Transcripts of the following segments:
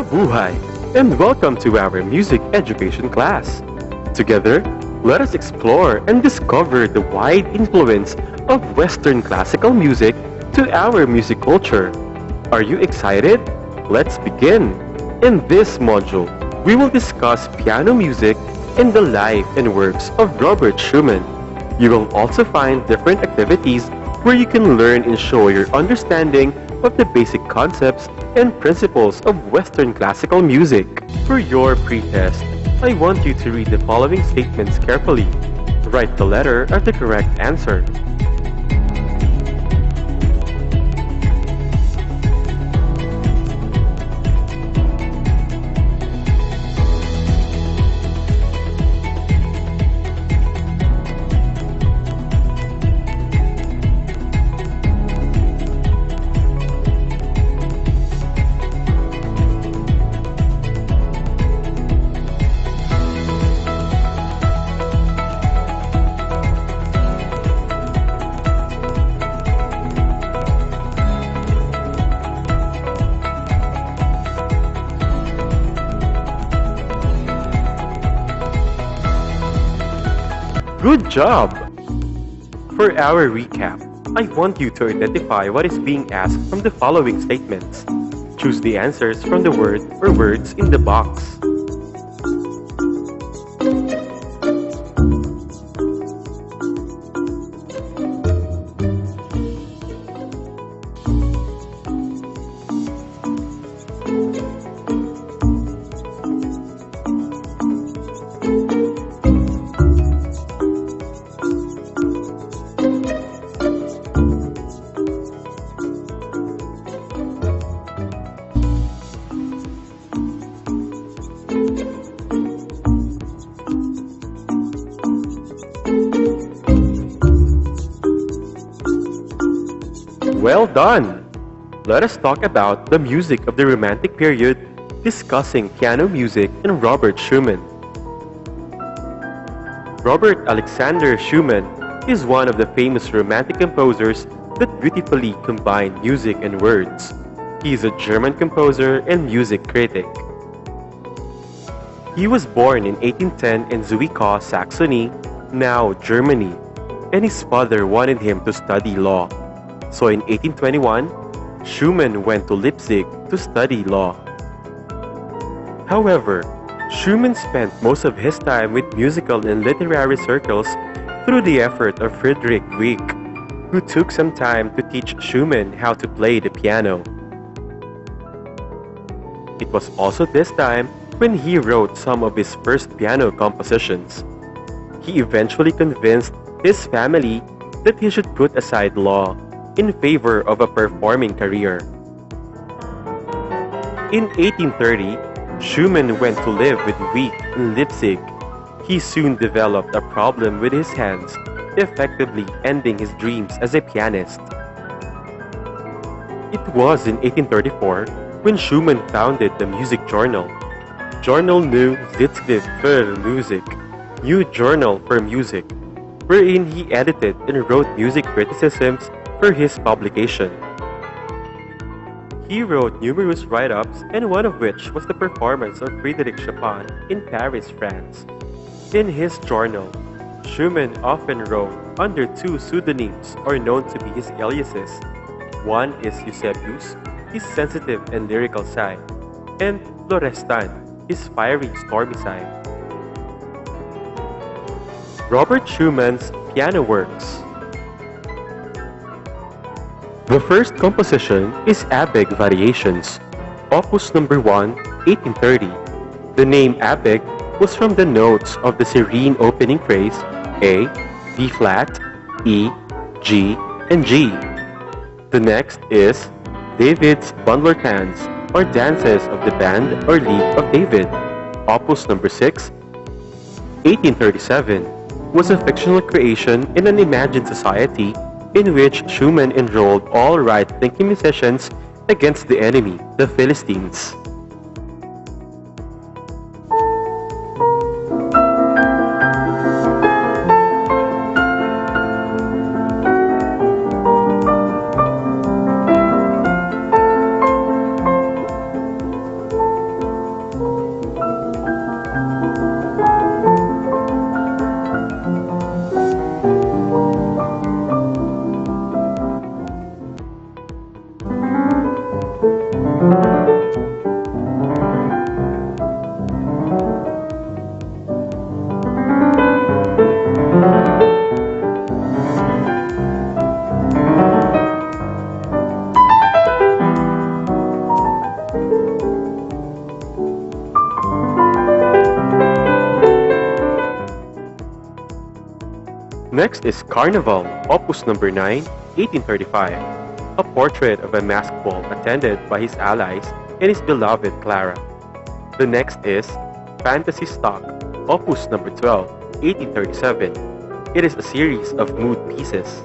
Mabuhay, and welcome to our music education class. Together, let us explore and discover the wide influence of Western classical music to our music culture. Are you excited? Let's begin. In this module, we will discuss piano music and the life and works of Robert Schumann. You will also find different activities where you can learn and show your understanding of the basic concepts and principles of Western classical music. For your pretest, I want you to read the following statements carefully. Write the letter of the correct answer. Good job! For our recap, I want you to identify what is being asked from the following statements. Choose the answers from the word or words in the box. Well done! Let us talk about the music of the Romantic period, discussing piano music and Robert Schumann. Robert Alexander Schumann is one of the famous Romantic composers that beautifully combine music and words. He is a German composer and music critic. He was born in 1810 in Zwickau, Saxony, now Germany, and his father wanted him to study law. So in 1821, Schumann went to Leipzig to study law. However, Schumann spent most of his time with musical and literary circles through the effort of Friedrich Wieck, who took some time to teach Schumann how to play the piano. It was also this time when he wrote some of his first piano compositions. He eventually convinced his family that he should put aside law in favor of a performing career. In 1830, Schumann went to live with Wieck in Leipzig. He soon developed a problem with his hands, effectively ending his dreams as a pianist. It was in 1834 when Schumann founded the music journal, Journal New Zeitschrift für Musik, New Journal for Music, wherein he edited and wrote music criticisms for his publication. He wrote numerous write-ups, and one of which was the performance of Frédéric Chopin in Paris, France. In his journal, Schumann often wrote under two pseudonyms or known to be his aliases. One is Eusebius, his sensitive and lyrical side, and Florestan, his fiery, stormy side. Robert Schumann's piano works. The first composition is Abegg Variations, Opus number 1, 1830. The name Abegg was from the notes of the serene opening phrase A, B flat, E, G, and G. The next is David's Bundelkans, or Dances of the Band or League of David, Opus number 6, 1837, was a fictional creation in an imagined society in which Schumann enrolled all right-thinking musicians against the enemy, the Philistines. Next is Carnival, Opus number 9, 1835, a portrait of a masked ball attended by his allies and his beloved Clara. The next is Fantasy Stock, Opus number 12, 1837. It is a series of mood pieces.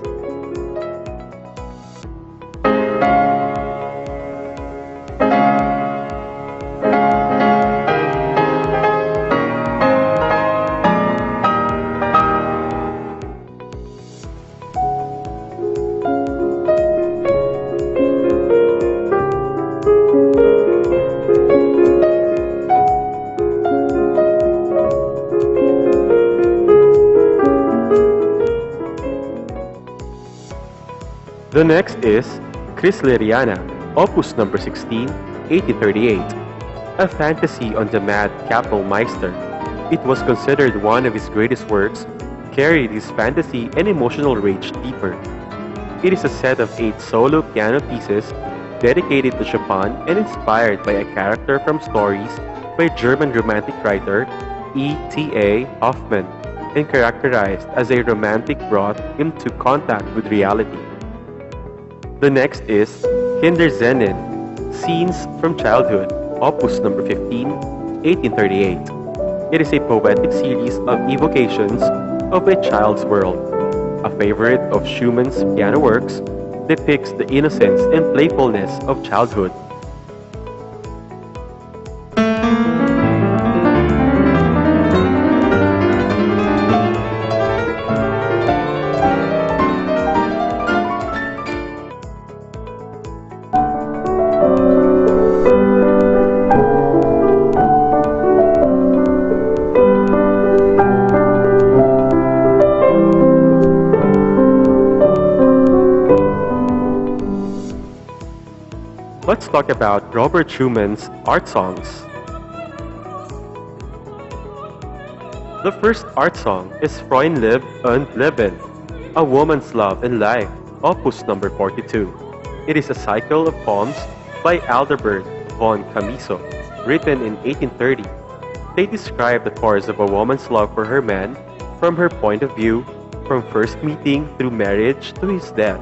The next is Chrysleriana, Opus number 16, 1838, a fantasy on the mad Kapellmeister. It was considered one of his greatest works, carried his fantasy and emotional rage deeper. It is a set of 8 solo piano pieces dedicated to Chopin and inspired by a character from stories by German Romantic writer E.T.A. Hoffmann and characterized as a romantic brought into contact with reality. The next is Kinderszenen, Scenes from Childhood, Opus number 15, 1838. It is a poetic series of evocations of a child's world. A favorite of Schumann's piano works, depicts the innocence and playfulness of childhood. Let's talk about Robert Schumann's art songs. The first art song is Freund und Leben, A Woman's Love and Life, Opus number 42. It is a cycle of poems by Adalbert von Chamisso, written in 1830. They describe the course of a woman's love for her man from her point of view, from first meeting through marriage to his death,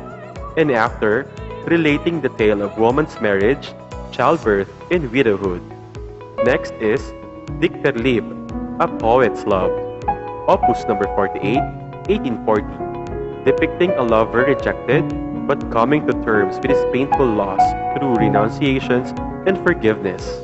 and after, relating the tale of woman's marriage, childbirth, and widowhood. Next is Dichterliebe, A Poet's Love, Opus number 48, 1840, depicting a lover rejected but coming to terms with his painful loss through renunciations and forgiveness.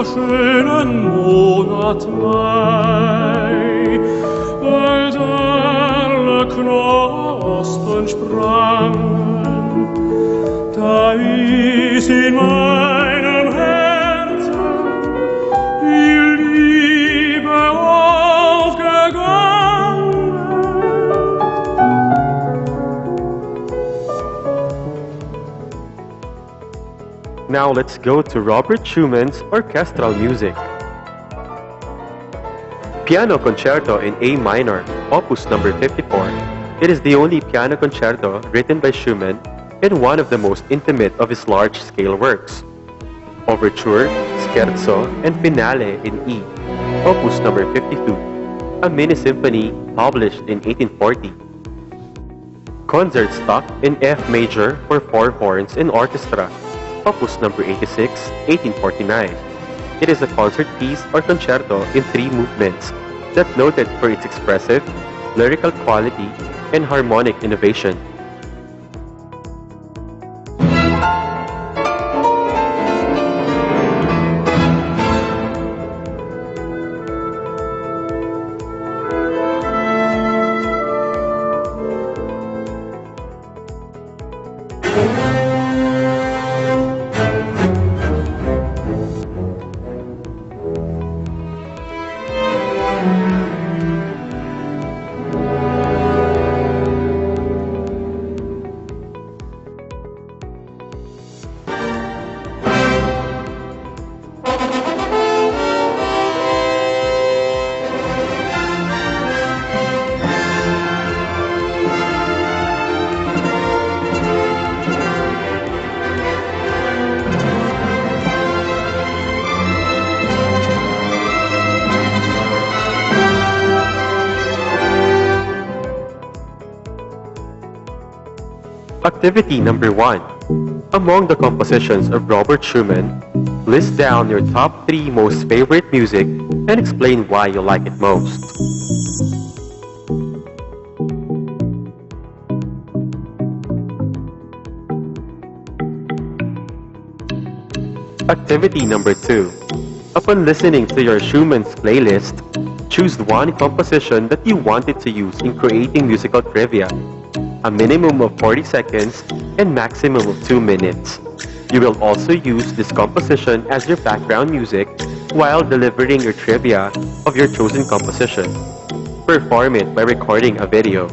Schönen Monat Mai, als alle Knospen sprangen, da ist in meinem Herzen die Liebe aufgegangen. Now let's go to Robert Schumann's orchestral music. Piano Concerto in A minor, Opus number 54. It is the only piano concerto written by Schumann and one of the most intimate of his large-scale works. Overture, Scherzo, and Finale in E, Opus number 52, a mini-symphony published in 1840. Concertstock in F major for 4 horns and orchestra, Opus number 86, 1849. It is a concert piece or concerto in 3 movements that noted for its expressive, lyrical quality, and harmonic innovation. Activity number 1. Among the compositions of Robert Schumann, list down your top 3 most favorite music and explain why you like it most. Activity number 2. Upon listening to your Schumann's playlist, choose one composition that you wanted to use in creating musical trivia. A minimum of 40 seconds and maximum of 2 minutes. You will also use this composition as your background music while delivering your trivia of your chosen composition. Perform it by recording a video.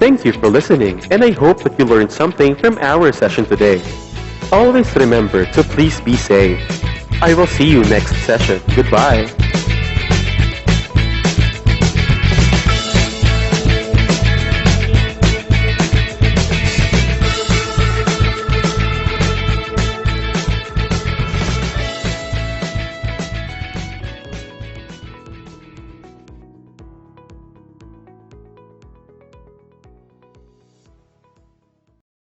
Thank you for listening, and I hope that you learned something from our session today. Always remember to please be safe. I will see you next session. Goodbye.